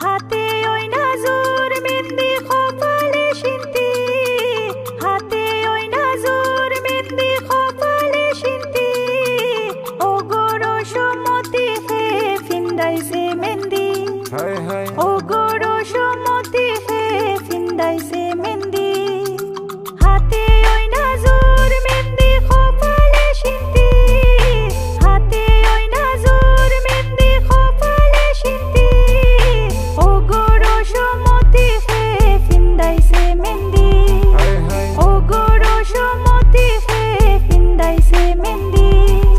হাতে ওই নাজুর মেহেন্দি কপালে সিন্তি, হাতে ওই নাজুর মেহেন্দি কপালে সিন্তি, ও গরো সমতি হে ফিন্দাইছে মেহেন্দি, ও গরো সমতি হে ফিন্দাইছে মেহেন্দি। হাতে ওই নাজুর মেহেন্দি কপালে সিন্তি, হাতে ওই নাজুর মেহেন্দি কপালে সিন্তি, ও গরো সমতি হে ফিন্দাইছে মেহেন্দি, ও গরো সমতি হে ফিন্দাইছে মেহেন্দি।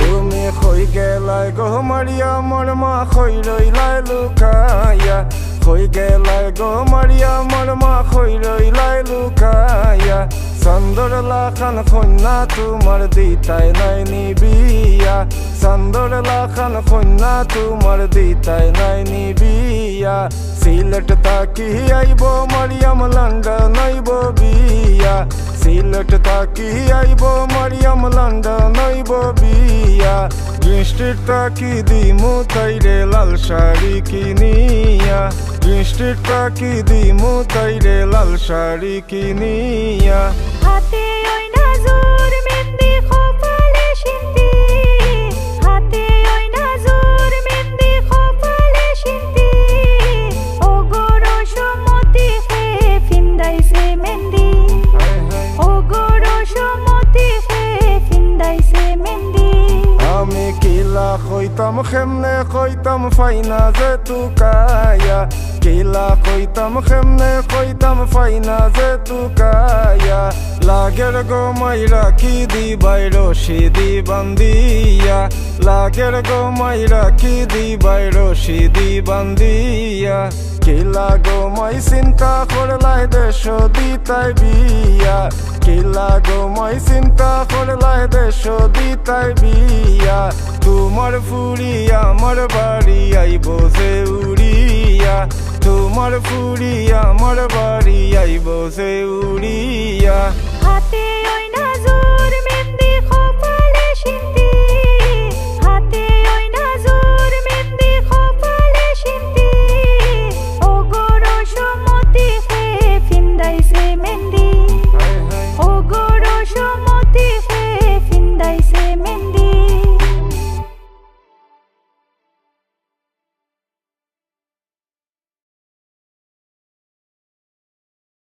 তুমি কই গেলাই গো মারিয়া মোর মা কই রইলাই লুকাইয়া, কই গেলাই গো মারিয়া মোর মা কই রইলাই লুকাইয়া, চান্দর লাখান কন্যা তোমার দিতাই নাই নিবিয়া, চান্দর লাখান কন্যা তোমার দিতাই নাই নিবিয়া। সিলেট তাকি আইব মারিয়াম লন্ডন আইব বিয়া, সিলেট তাকি আইব মারিয়াম লন্ডন আইব বিয়া। গ্রিন স্ট্রিট তাকি দিমু তাইরে লাল শাড়ি কিনিয়া, গ্রিন স্ট্রিট তাকি দিমু তাইরে লাল শাড়ি কিনিয়া। হাতে ওই নাজুর মেহেন্দি কপালে সিন্তি, হাতে ওই নাজুর মেহেন্দি কপালে সিন্তি, ও গরো সমতি হে ফিন্দাইছে মেহেন্দি, ও গরো সমতি হে ফিন্দাইছে মেহেন্দি। আমি কিলা কইতাম কেমনে কইতাম ফাইনা যে তুকায়া, কিলা কইতাম কেমনে কইতাম ফাইনা যে তুকায়া। লাগের গো মাইরা কি দিবাই রশি দি বান্দিয়া, লাগের গো মাইরা কি দিবাই রশি দি বান্দিয়া। কিলা গো মাই চিন্তা করলাই দেশ দিতাই বিয়া, কিলা গো মাই চিন্তা করলাই দেশ দিতাই বিয়া। তোমার ফুরি আমার বাড়ি আইব যে উড়িয়া, তোমার ফুরি আমার বাড়ি আইব যে উড়িয়া।